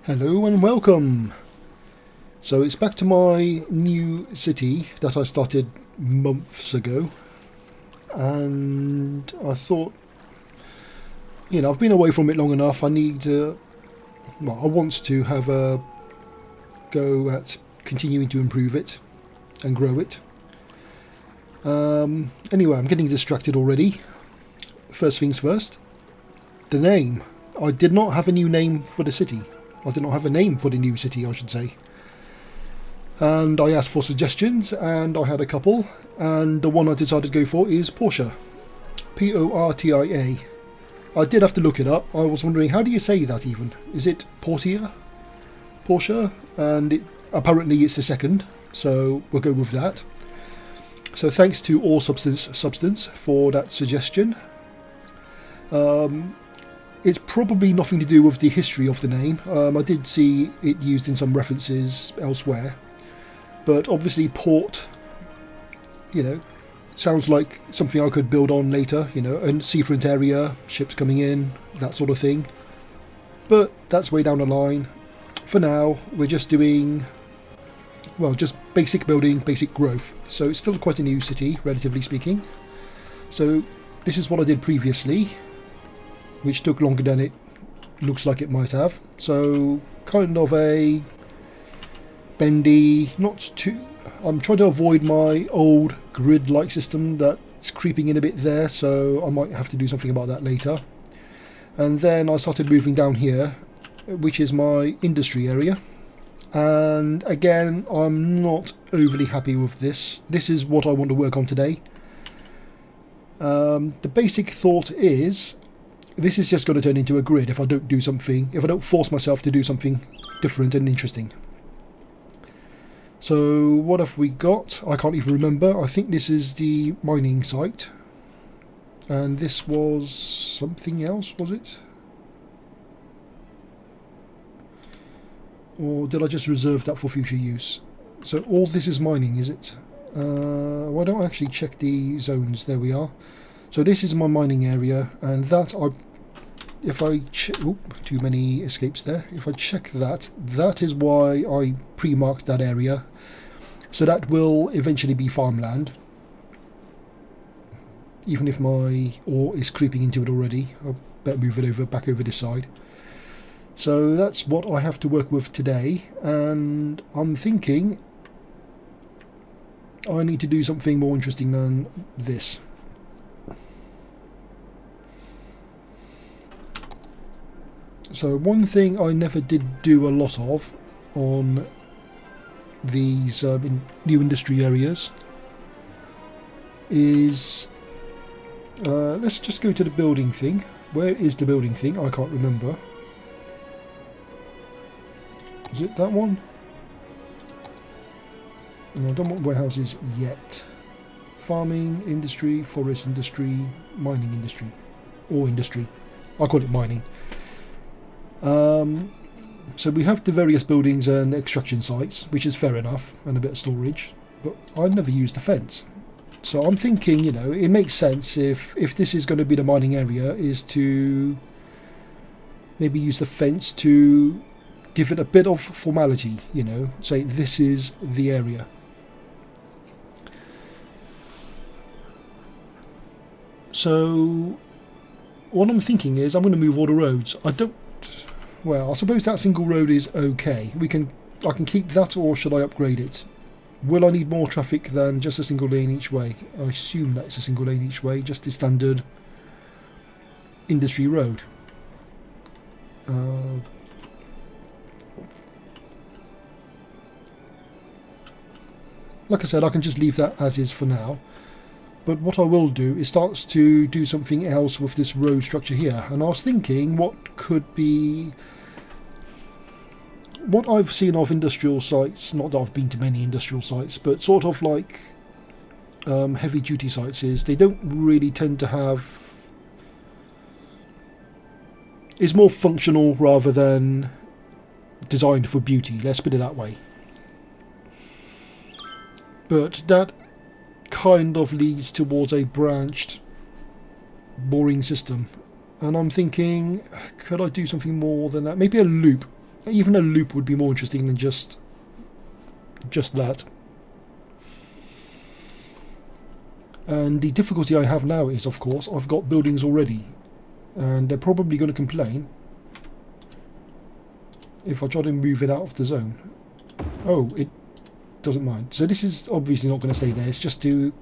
Hello and welcome. So it's back to my new city that I started months ago, and I thought, I've been away from it long enough. I need to, I want to have a go at continuing to improve it and grow it. Anyway, I'm getting distracted already. First things first, the name. I did not have a new name for the city. I did not have a name for the new city, I should say. And I asked for suggestions, and I had a couple, and the one I decided to go for is Portia. Portia. I did have to look it up. I was wondering, how do you say that even? Is it Portia? Portia? And apparently it's the second, so we'll go with that. So thanks to All Substance for that suggestion. It's probably nothing to do with the history of the name. I did see it used in some references elsewhere. But obviously port, sounds like something I could build on later, a seafront area, ships coming in, that sort of thing. But that's way down the line. For now, we're just doing, just basic building, basic growth. So it's still quite a new city, relatively speaking. So this is what I did previously, which took longer than it looks like it might have. So kind of a bendy, not too... I'm trying to avoid my old grid-like system that's creeping in a bit there, so I might have to do something about that later. And then I started moving down here, which is my industry area. And again, I'm not overly happy with this. This is what I want to work on today. The basic thought is, this is just going to turn into a grid if I don't do something, if I don't force myself to do something different and interesting. So what have we got? I can't even remember. I think this is the mining site. And this was something else, was it? Or did I just reserve that for future use? So all this is mining, is it? Why don't I actually check the zones? There we are. So this is my mining area, and that too many escapes there. If I check that, that is why I pre-marked that area. So that will eventually be farmland. Even if my ore is creeping into it already, I better move it back over this side. So that's what I have to work with today, and I'm thinking I need to do something more interesting than this. So one thing I never did do a lot of on these new industry areas is, let's just go to the building thing. Where is the building thing? I can't remember. Is it that one? No, I don't want warehouses yet. Farming, industry, forest industry, mining industry. Or industry. I call it mining. So we have the various buildings and extraction sites, which is fair enough, and a bit of storage, but I never used the fence. So I'm thinking, it makes sense if this is going to be the mining area, is to maybe use the fence to give it a bit of formality, say this is the area. So what I'm thinking is I'm going to move all the roads. I suppose that single road is okay. I can keep that, or should I upgrade it? Will I need more traffic than just a single lane each way? I assume that it's a single lane each way, just the standard industry road. Like I said, I can just leave that as is for now. But what I will do is start to do something else with this road structure here. And I was thinking what could be... What I've seen of industrial sites, not that I've been to many industrial sites, but sort of like heavy duty sites, is they don't really tend to have... It's more functional rather than designed for beauty, let's put it that way. But that kind of leads towards a branched, boring system. And I'm thinking, could I do something more than that? Maybe a loop Even a loop would be more interesting than just that. And the difficulty I have now is, of course, I've got buildings already, and they're probably going to complain if I try to move it out of the zone. Oh, it doesn't mind. So this is obviously not going to stay there. It's just to...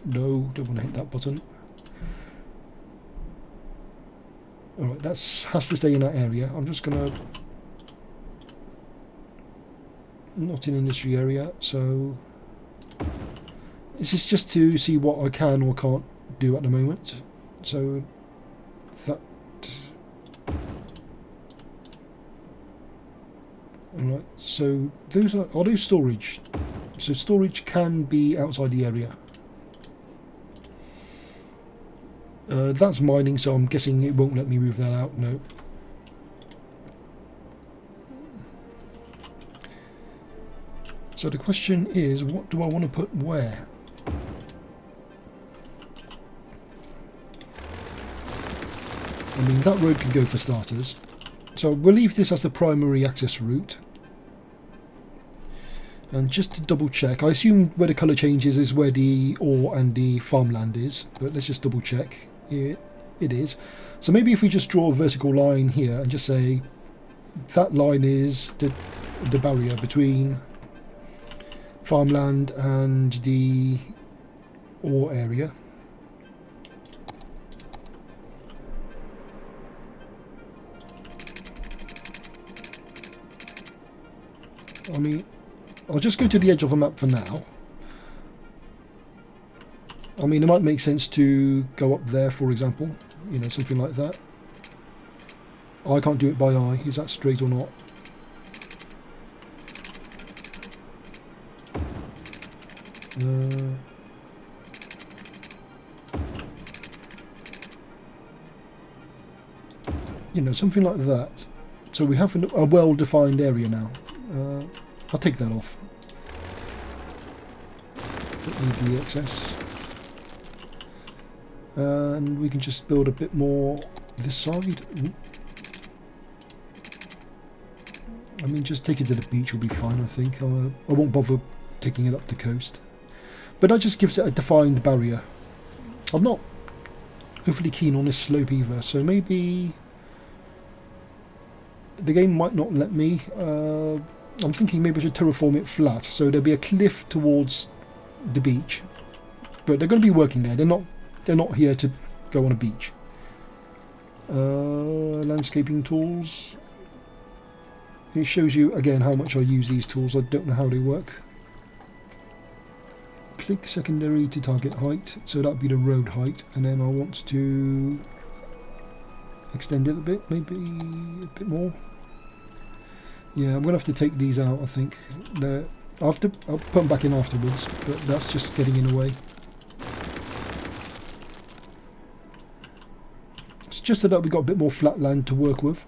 No, don't want to hit that button. Alright, that has to stay in that area. I'm just going to... Not in industry area, so... This is just to see what I can or can't do at the moment. So... That... Alright, so those are those storage. So storage can be outside the area. That's mining, so I'm guessing it won't let me move that out, no. So the question is, what do I want to put where? I mean, that road can go for starters. So we'll leave this as the primary access route. And just to double check, I assume where the colour changes is where the ore and the farmland is, but let's just double check. It is. So maybe if we just draw a vertical line here and just say that line is the barrier between farmland and the ore area. I mean, I'll just go to the edge of a map for now. I mean, it might make sense to go up there, for example. You know, something like that. I can't do it by eye. Is that straight or not? You know, something like that. So we have a well-defined area now. I'll take that off. Don't need the excess. And we can just build a bit more this side. Ooh. I mean, just take it to the beach will be fine, I think. I won't bother taking it up the coast. But that just gives it a defined barrier. I'm not overly keen on this slope either, so maybe the game might not let me. I'm thinking maybe I should terraform it flat, so there'll be a cliff towards the beach. But they're going to be working there. They're not here to go on a beach. Landscaping tools. It shows you again how much I use these tools. I don't know how they work. Click secondary to target height, so that'd be the road height, and then I want to extend it a bit, maybe a bit more. Yeah, I'm gonna have to take these out. I think I'll put them back in afterwards, but that's just getting in the way. It's just so that we got a bit more flat land to work with.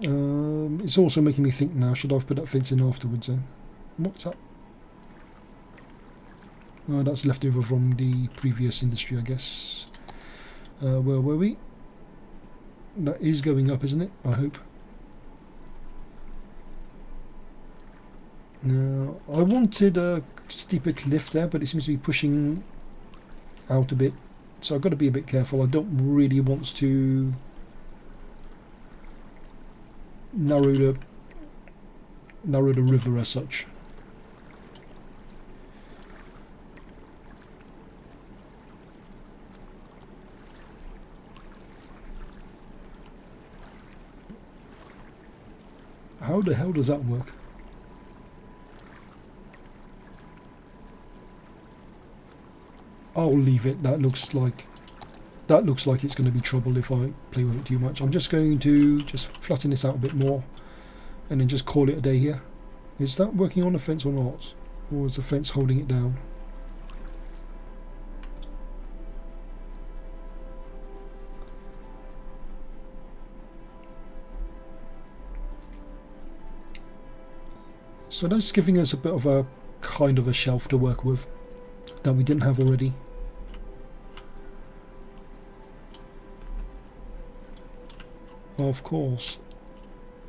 It's also making me think now, should I have put that fence in afterwards then? What's that? Oh, that's left over from the previous industry, I guess. Where were we? That is going up, isn't it? I hope. Now, I wanted a steeper cliff there, but it seems to be pushing out a bit. So I've got to be a bit careful. I don't really want to narrow the river as such. How the hell does that work? I'll leave it. That looks like it's going to be trouble if I play with it too much. I'm just going to just flatten this out a bit more and then just call it a day here. Is that working on the fence or not? Or is the fence holding it down? So that's giving us a bit of a kind of a shelf to work with that we didn't have already. Of course.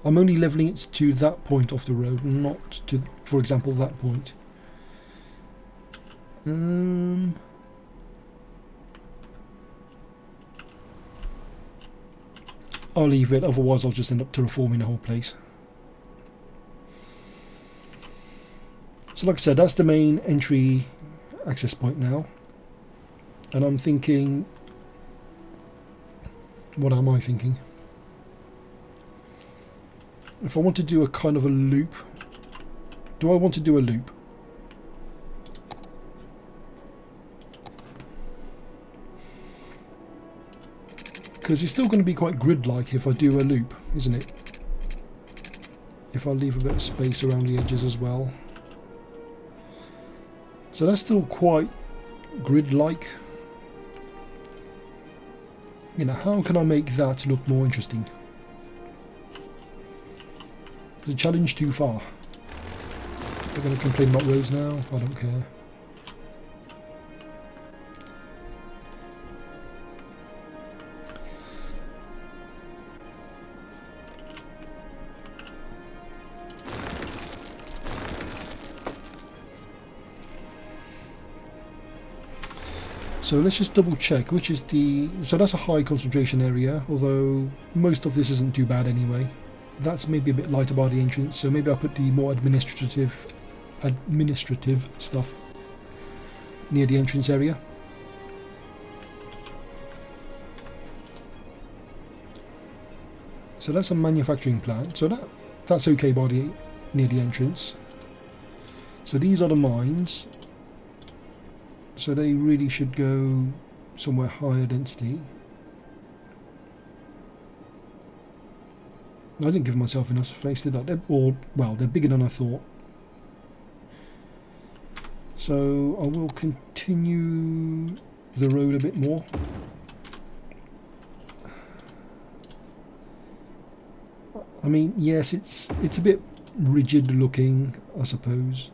I'm only levelling it to that point of the road, not to, for example, that point. I'll leave it, otherwise I'll just end up terraforming the whole place. So like I said, that's the main entry access point now. And I'm thinking, what am I thinking? If I want to do a kind of a loop, do I want to do a loop? Because it's still going to be quite grid-like if I do a loop, isn't it? If I leave a bit of space around the edges as well. So that's still quite grid-like. You know, how can I make that look more interesting? Is the challenge too far? They're going to complain about roads now? I don't care. So let's just double check which is the... So that's a high concentration area, although most of this isn't too bad anyway. That's maybe a bit lighter by the entrance, so maybe I'll put the more administrative stuff near the entrance area. So that's a manufacturing plant, so that's okay by the near the entrance. So these are the mines. So they really should go somewhere higher density. I didn't give myself enough space, did I? They're bigger than I thought. So I will continue the road a bit more. I mean, yes, it's a bit rigid looking, I suppose.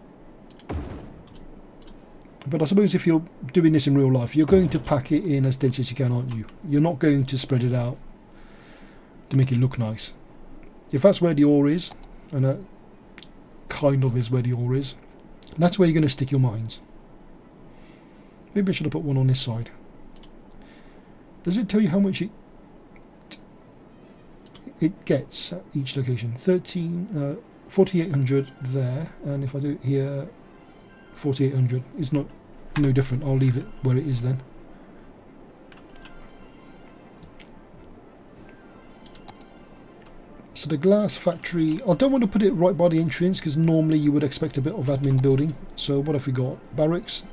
But I suppose if you're doing this in real life, you're going to pack it in as dense as you can, aren't you? You're not going to spread it out to make it look nice. If that's where the ore is, and that kind of is where the ore is, that's where you're going to stick your mines. Maybe I should have put one on this side. Does it tell you how much it gets at each location? 4,800 there, and if I do it here, 4,800. It's no different. I'll leave it where it is then. So the glass factory, I don't want to put it right by the entrance because normally you would expect a bit of admin building. So what have we got? Barracks.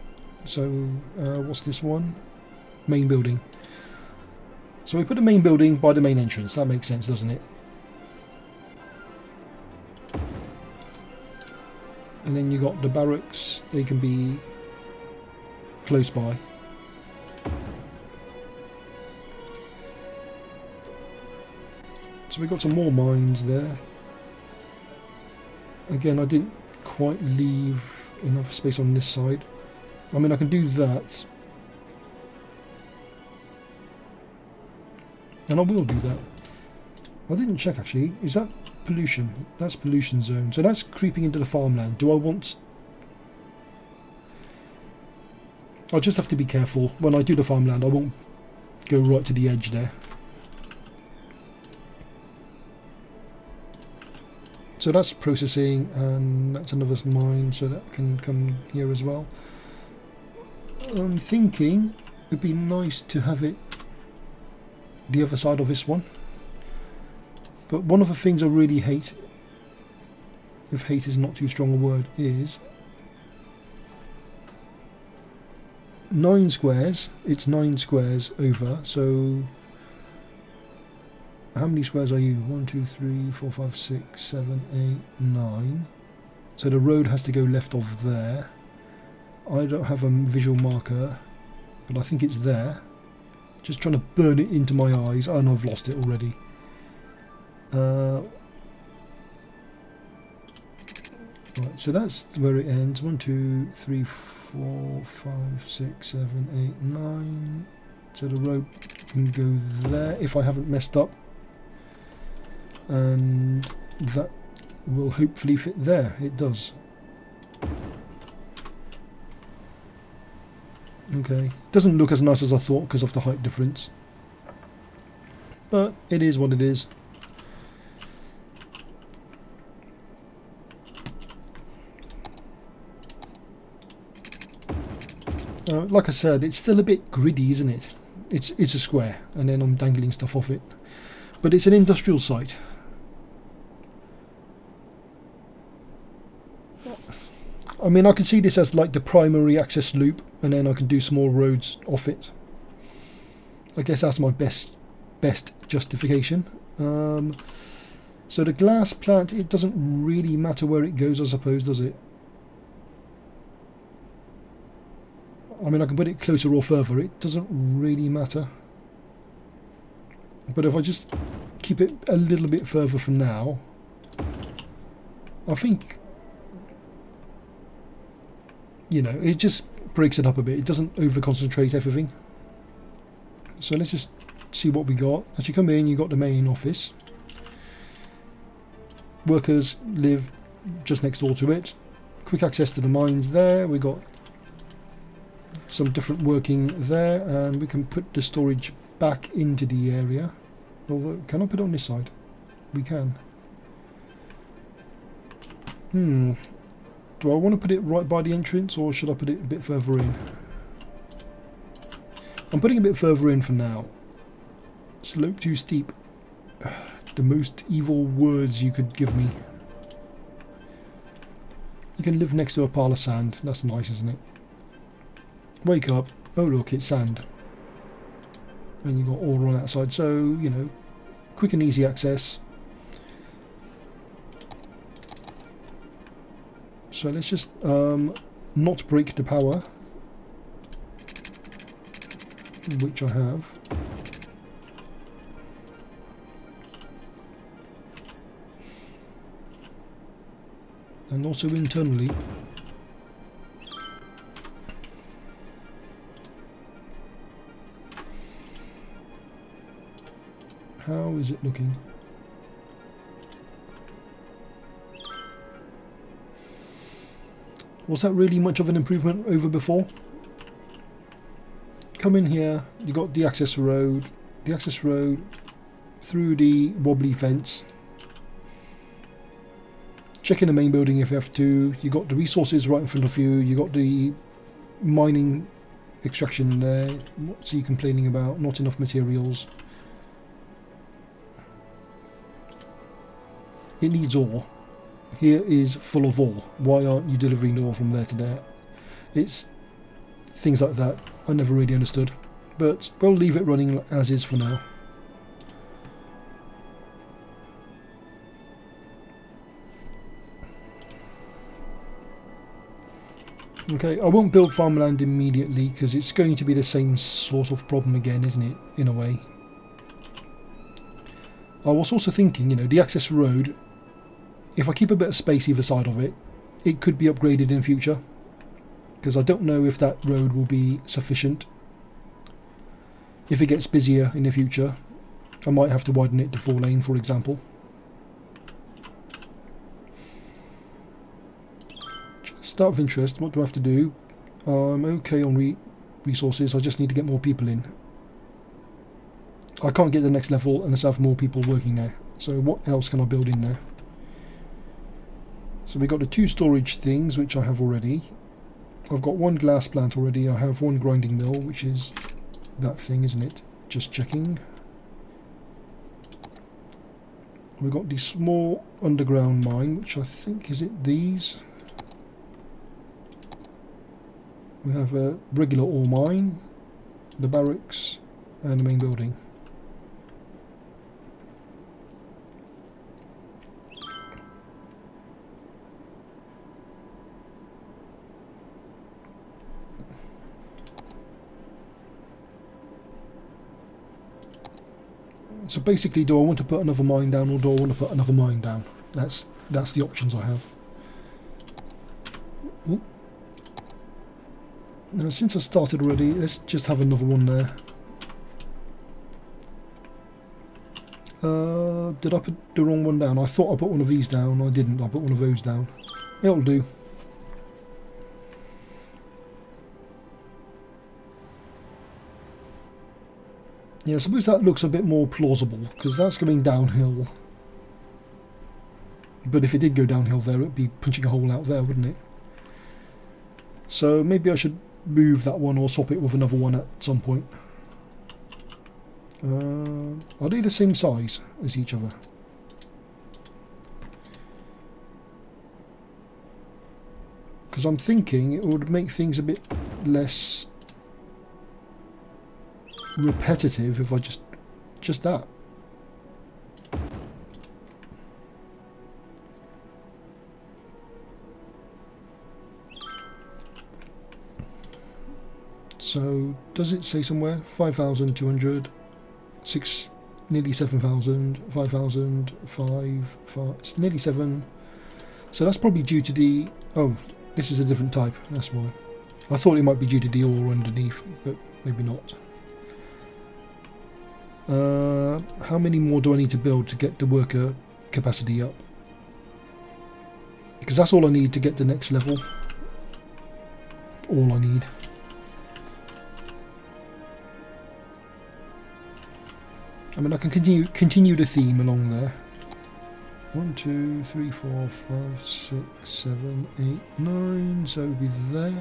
So what's this one? Main building. So we put the main building by the main entrance. That makes sense, doesn't it? And then you got the barracks, they can be close by. So we got some more mines there. Again, I didn't quite leave enough space on this side. I mean, I can do that. And I will do that. I didn't check actually. Is that pollution? That's pollution zone. So that's creeping into the farmland. Do I want... I'll just have to be careful. When I do the farmland, I won't go right to the edge there. So that's processing, and that's another mine, so that can come here as well. I'm thinking it'd be nice to have it the other side of this one. But one of the things I really hate, if hate is not too strong a word, is 9 squares. It's 9 squares over, so how many squares are you? 1, 2, 3, 4, 5, 6, 7, 8, 9. So the road has to go left of there. I don't have a visual marker, but I think it's there. Just trying to burn it into my eyes, and I've lost it already. Right, so that's where it ends. 1, 2, 3, 4, 5, 6, 7, 8, 9. So the road can go there if I haven't messed up. And that will hopefully fit there. It does. Okay, doesn't look as nice as I thought because of the height difference, but it is what it is. Like I said, it's still a bit gritty, isn't it? It's a square, and then I'm dangling stuff off it. But it's an industrial site. I mean, I can see this as like the primary access loop, and then I can do some more roads off it. I guess that's my best justification. So the glass plant, it doesn't really matter where it goes, I suppose, does it? I mean, I can put it closer or further, it doesn't really matter. But if I just keep it a little bit further for now, I think, you know, it just breaks it up a bit. It doesn't over-concentrate everything. So let's just see what we got. As you come in, you got the main office. Workers live just next door to it. Quick access to the mines there. We got some different working there, and we can put the storage back into the area. Although, can I put it on this side? We can. Do I want to put it right by the entrance, or should I put it a bit further in? I'm putting a bit further in for now. Slope too steep. The most evil words you could give me. You can live next to a pile of sand. That's nice, isn't it? Wake up. Oh look, it's sand. And you've got ore on that side. So, you know, quick and easy access. So let's just not break the power, which I have. And also internally. How is it looking? Was that really much of an improvement over before? Come in here, you got the access road through the wobbly fence. Check in the main building if you have to. You got the resources right in front of you. You got the mining extraction there. What's he complaining about? Not enough materials. It needs ore. Here is full of ore. Why aren't you delivering the ore from there to there? It's things like that I never really understood. But we'll leave it running as is for now. Okay, I won't build farmland immediately because it's going to be the same sort of problem again, isn't it? In a way. I was also thinking, you know, the access road, if I keep a bit of space either side of it, it could be upgraded in future. Because I don't know if that road will be sufficient. If it gets busier in the future, I might have to widen it to 4 lane, for example. Just out of interest, what do I have to do? I'm okay on resources, I just need to get more people in. I can't get the next level unless I have more people working there. So what else can I build in there? So we got the 2 storage things, which I have already. I've got 1 glass plant already. I have 1 grinding mill, which is that thing, isn't it? Just checking. We've got the small underground mine, which I think, is it these? We have a regular ore mine, the barracks, and the main building. So basically, do I want to put another mine down, or do I want to put another mine down? That's the options I have. Ooh. Now, since I started already, let's just have another one there. Did I put the wrong one down? I thought I put one of these down. I didn't. I put one of those down. It'll do. Yeah, I suppose that looks a bit more plausible, because that's going downhill. But if it did go downhill there, it would be punching a hole out there, wouldn't it? So maybe I should move that one or swap it with another one at some point. Are they the same size as each other? Because I'm thinking it would make things a bit less repetitive if I just that. So does it say somewhere 5,200, nearly 7,000, 5,000, 5, it's nearly 7. So that's probably due to the, oh, this is a different type, that's why. I thought it might be due to the ore underneath, but maybe not. How many more do I need to build to get the worker capacity up? Because that's all I need to get the next level. All I need. I mean, I can continue the theme along there. 1, 2, 3, 4, 5, 6, 7, 8, 9. So it'll be there.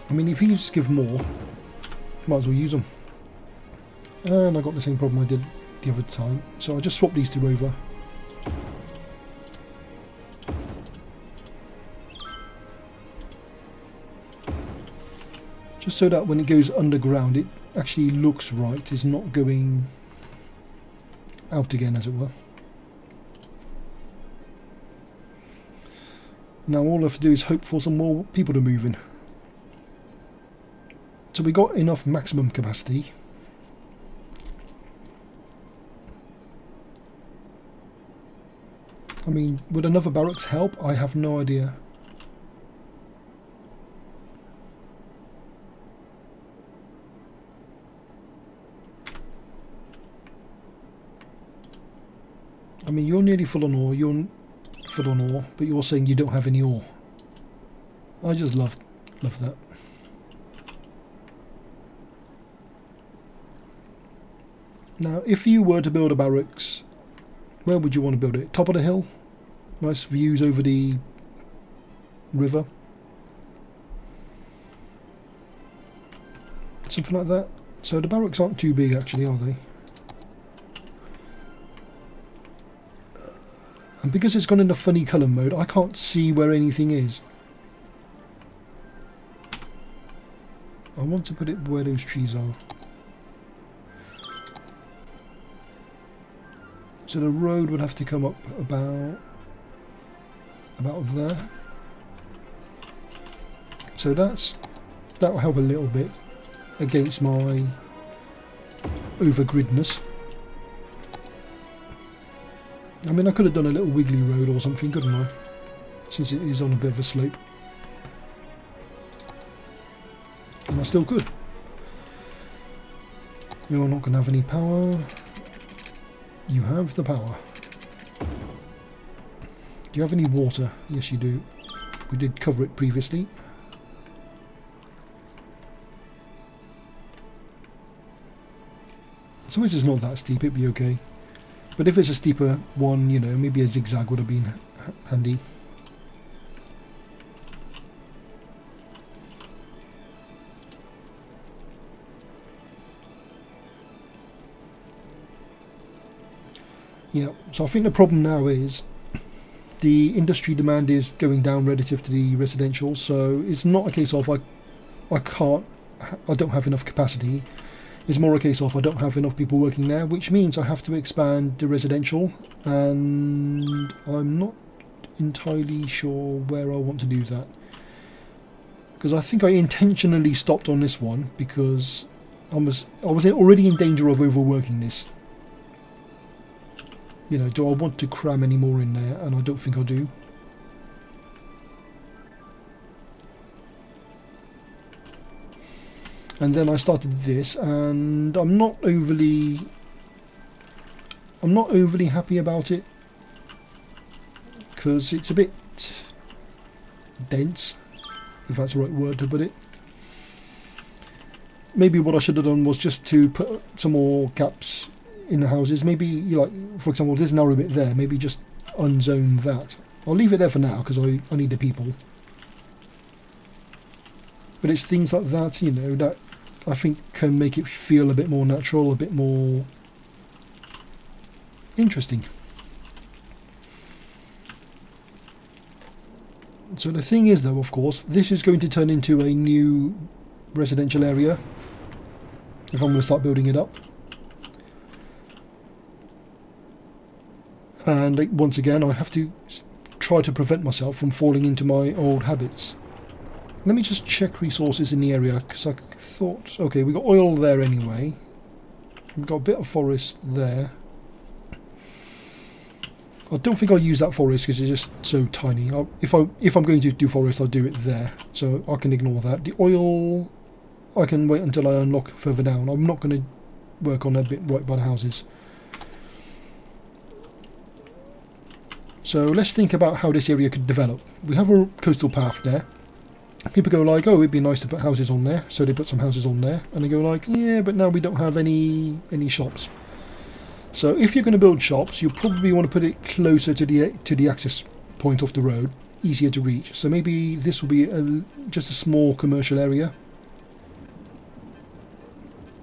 I mean, if you just give more, might as well use them. And I got the same problem I did the other time. So I just swapped these two over. Just so that when it goes underground it actually looks right, it's not going out again, as it were. Now all I have to do is hope for some more people to move in. So we got enough maximum capacity. I mean, would another barracks help? I have no idea. I mean, you're nearly full on ore, but you're saying you don't have any ore. I just love that. Now, if you were to build a barracks, where would you want to build it? Top of the hill? Nice views over the river? Something like that? So the barracks aren't too big actually, are they? And because it's gone into funny colour mode, I can't see where anything is. I want to put it where those trees are. So the road would have to come up about there. So that'll help a little bit against my overgridness. I mean, I could have done a little wiggly road or something, couldn't I? Since it is on a bit of a slope. And I still could. You're not going to have any power. You have the power. Do you have any water? Yes, you do. We did cover it previously. So this is not that steep, it'd be okay. But if it's a steeper one, you know, maybe a zigzag would have been handy. Yeah, so I think the problem now is the industry demand is going down relative to the residential, so it's not a case of I don't have enough capacity. It's more a case of I don't have enough people working there, which means I have to expand the residential, and I'm not entirely sure where I want to do that. Because I think I intentionally stopped on this one because I was already in danger of overworking this. You know, do I want to cram any more in there? And I don't think I do. And then I started this, and I'm not overly happy about it, because it's a bit dense, if that's the right word to put it. Maybe what I should have done was just to put some more gaps in the houses. Maybe, like, for example, there's a narrow bit there, maybe just unzone that. I'll leave it there for now because I need the people. But it's things like that, you know, that I think can make it feel a bit more natural, a bit more interesting. So the thing is, though, of course, this is going to turn into a new residential area if I'm going to start building it up. And once again, I have to try to prevent myself from falling into my old habits. Let me just check resources in the area, because I thought, okay, we've got oil there anyway. We've got a bit of forest there. I don't think I'll use that forest because it's just so tiny. If I'm going to do forest, I'll do it there, so I can ignore that. The oil, I can wait until I unlock further down. I'm not going to work on that bit right by the houses. So let's think about how this area could develop. We have a coastal path there. People go like, oh, it'd be nice to put houses on there, so they put some houses on there, and they go like, yeah, but now we don't have any shops. So if you're going to build shops, you probably want to put it closer to the access point of the road, easier to reach. So maybe this will be just a small commercial area.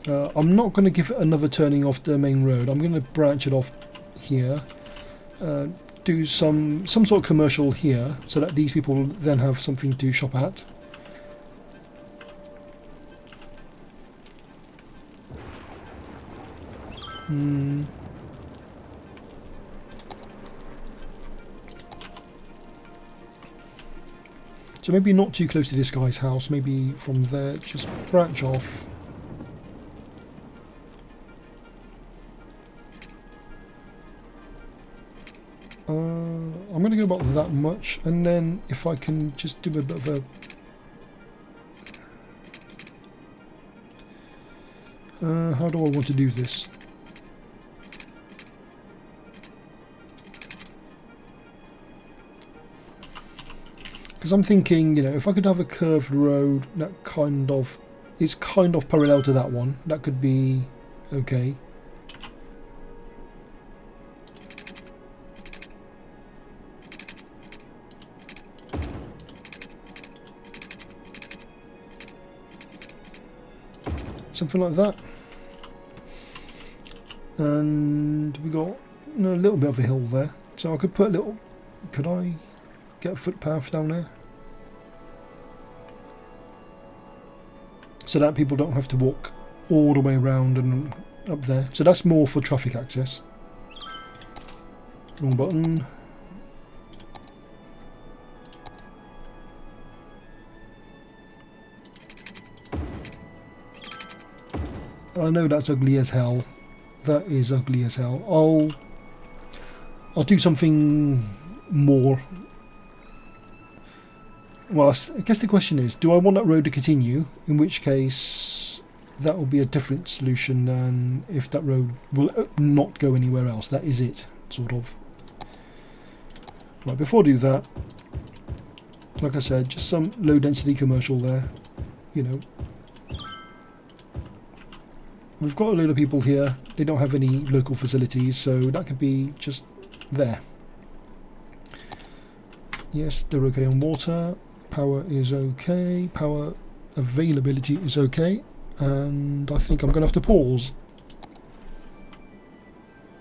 I'm not going to give it another turning off the main road. I'm going to branch it off here. Do some sort of commercial here, so that these people then have something to shop at. So maybe not too close to this guy's house, maybe from there, just branch off. I'm going to go about that much, and then if I can just do a bit of a... how do I want to do this? Because I'm thinking, you know, if I could have a curved road that is kind of parallel to that one, that could be okay. Something like that. And we got a little bit of a hill there, so I could put a little... Could I get a footpath down there? So that people don't have to walk all the way around and up there. So that's more for traffic access. Wrong button. I know that's ugly as hell. That is ugly as hell. I'll do something more. Well, I guess the question is, do I want that road to continue? In which case, that will be a different solution than if that road will not go anywhere else. That is it, sort of. Right, before I do that, like I said, just some low density commercial there, you know. We've got a load of people here, they don't have any local facilities, so that could be just there. Yes, they're okay on water, power is okay, power availability is okay, and I think I'm going to have to pause.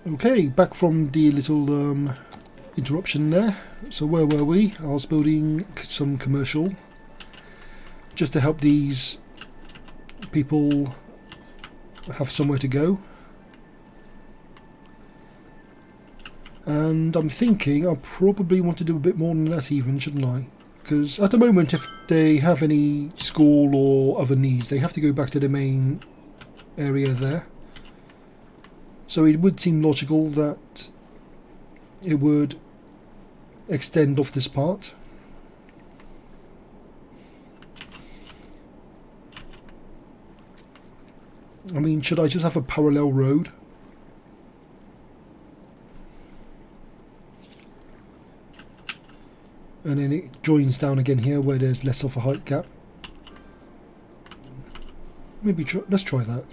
Okay, back from the little interruption there. So where were we? I was building some commercial, just to help these people have somewhere to go. And I'm thinking I probably want to do a bit more than that even, shouldn't I? Because at the moment, if they have any school or other needs, they have to go back to the main area there. So it would seem logical that it would extend off this part. I mean, should I just have a parallel road? And then it joins down again here where there's less of a height gap. Maybe let's try that.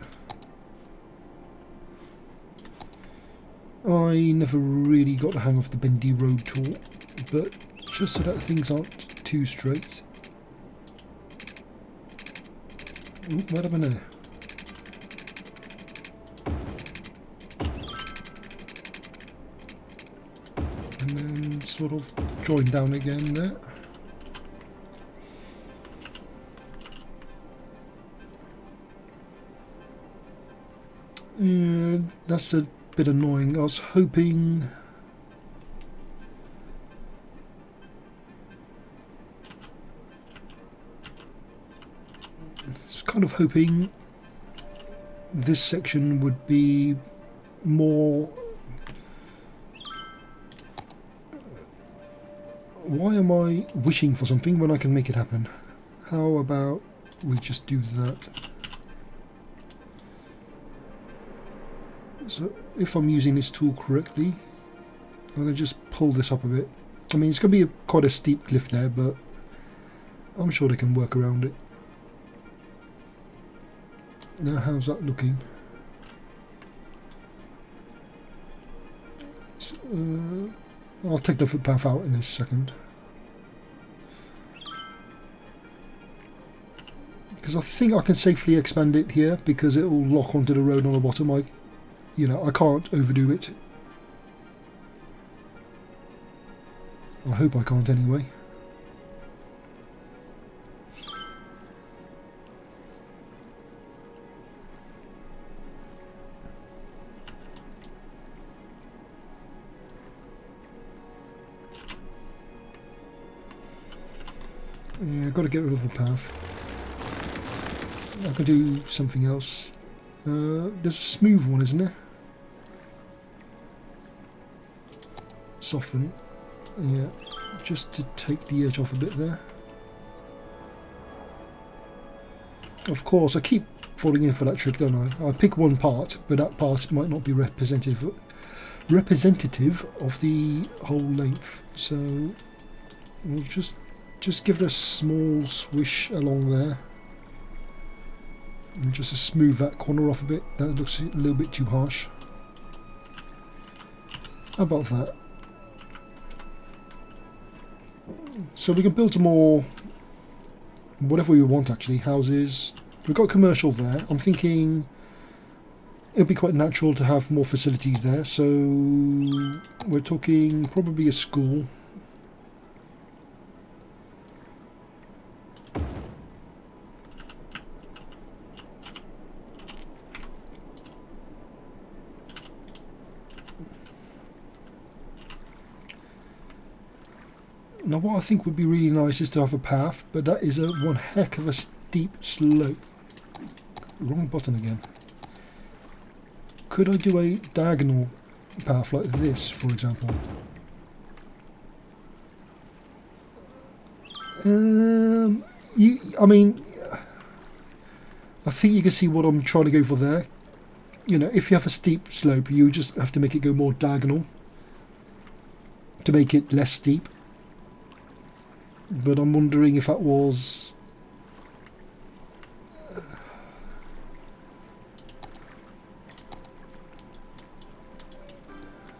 I never really got the hang of the bendy road tool, but just so that things aren't too straight. Ooh, what happened there? And then sort of join down again there. Yeah, that's a bit annoying. I was hoping... kind of hoping this section would be more... Why am I wishing for something when I can make it happen? How about we just do that? So if I'm using this tool correctly, I'm going to just pull this up a bit. I mean, it's going to be quite a steep cliff there, but I'm sure they can work around it. Now, how's that looking? So, I'll take the footpath out in a second. Because I think I can safely expand it here because it will lock onto the road on the bottom. I can't overdo it. I hope I can't anyway. Yeah, I've got to get rid of the path. I can do something else. There's a smooth one, isn't there? Soften. Yeah, just to take the edge off a bit there. Of course, I keep falling in for that trick, don't I? I pick one part, but that part might not be representative of the whole length. So we'll just give it a small swish along there. And just to smooth that corner off a bit. That looks a little bit too harsh. How about that? So we can build some more, whatever we want actually, houses. We've got commercial there. I'm thinking it would be quite natural to have more facilities there. So we're talking probably a school. Now what I think would be really nice is to have a path, but that is one heck of a steep slope. Wrong button again. Could I do a diagonal path like this, for example? I mean, I think you can see what I'm trying to go for there. You know, if you have a steep slope, you just have to make it go more diagonal to make it less steep. But I'm wondering if that was...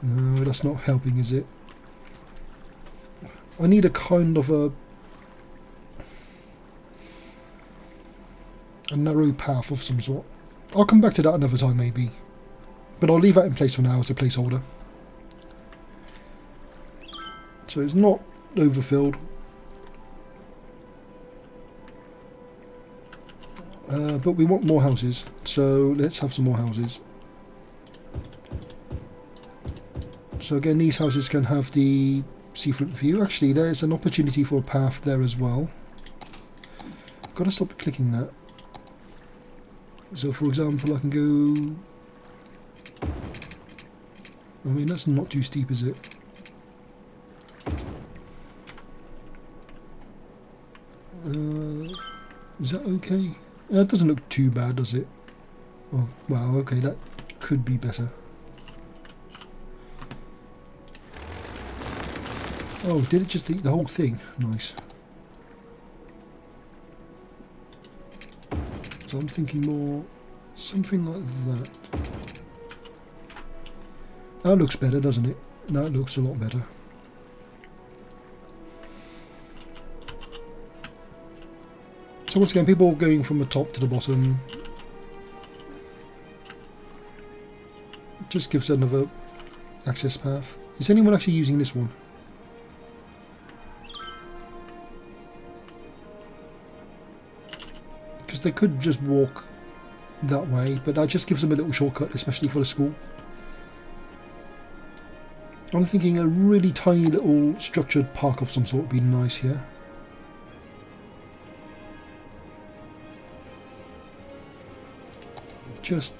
No, that's not helping, is it? I need a kind of a narrow path of some sort. I'll come back to that another time maybe. But I'll leave that in place for now as a placeholder. So it's not overfilled. But we want more houses, so let's have some more houses. So again, these houses can have the seafront view. Actually, there's an opportunity for a path there as well. I've got to stop clicking that. So for example, I can go... I mean, that's not too steep, is it? Is that okay? It doesn't look too bad, does it? Oh, wow, okay, that could be better. Oh, did it just eat the whole thing? Nice. So I'm thinking more something like that. That looks better, doesn't it? That looks a lot better. So once again, people going from the top to the bottom. Just gives another access path. Is anyone actually using this one? Because they could just walk that way, but that just gives them a little shortcut, especially for the school. I'm thinking a really tiny little structured park of some sort would be nice here. Just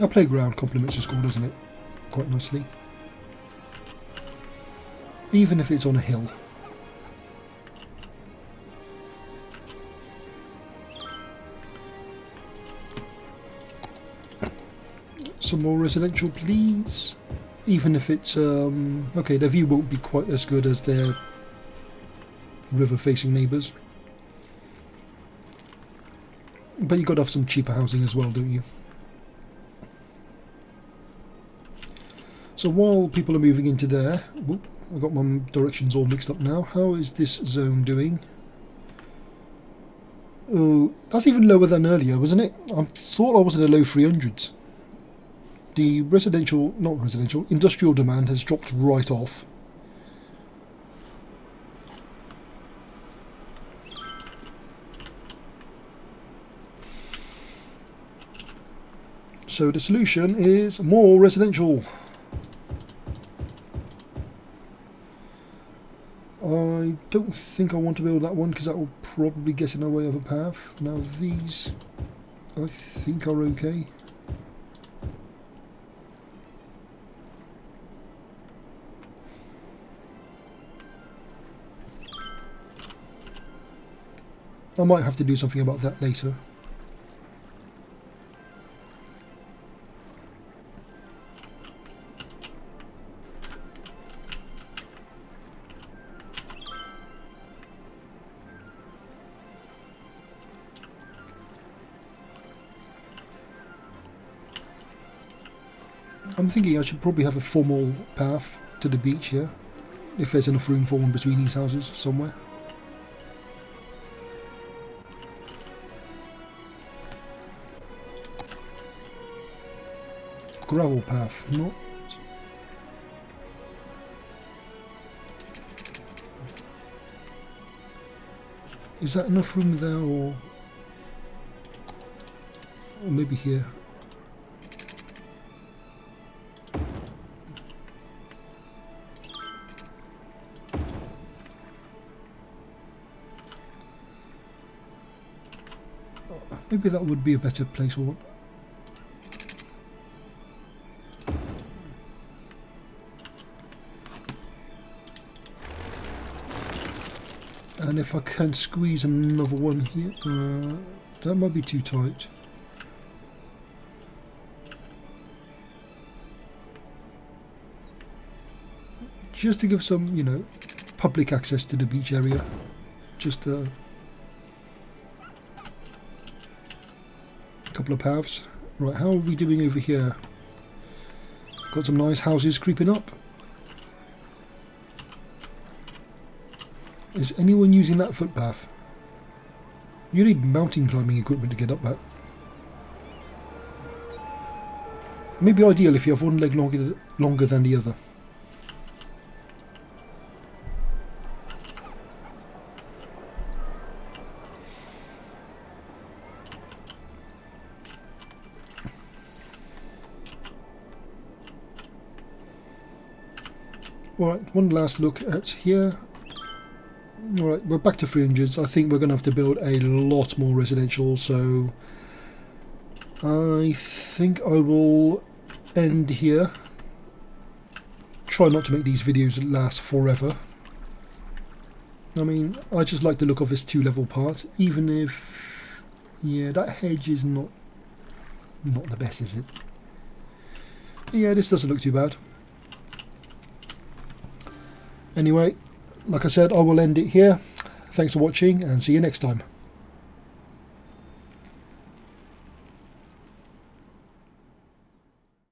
a playground complements the school, doesn't it? Quite nicely. Even if it's on a hill. Some more residential, please. Even if it's okay, their view won't be quite as good as their river-facing neighbours. But you've got to have some cheaper housing as well, don't you? So while people are moving into there, whoop, I've got my directions all mixed up now. How is this zone doing? Oh, that's even lower than earlier, wasn't it? I thought I was in the low 300s. The industrial demand has dropped right off. So the solution is more residential. I don't think I want to build that one because that will probably get in the way of a path. Now these, I think, are okay. I might have to do something about that later. I'm thinking I should probably have a formal path to the beach here, if there's enough room for one between these houses somewhere. Gravel path, not. Is that enough room there, or maybe here? Maybe that would be a better place, or and if I can squeeze another one here, that might be too tight. Just to give some, you know, public access to the beach area. Just a couple of paths. Right, how are we doing over here? Got some nice houses creeping up. Is anyone using that footpath? You need mountain climbing equipment to get up that. Maybe ideal if you have one leg longer than the other. Alright, one last look at here. Alright, we're back to 300s. I think we're going to have to build a lot more residential, so I think I will end here. Try not to make these videos last forever. I mean, I just like the look of this two-level part, even if, yeah, that hedge is not Not the best, is it? Yeah, this doesn't look too bad. Anyway, like I said, I will end it here. Thanks for watching and see you next time.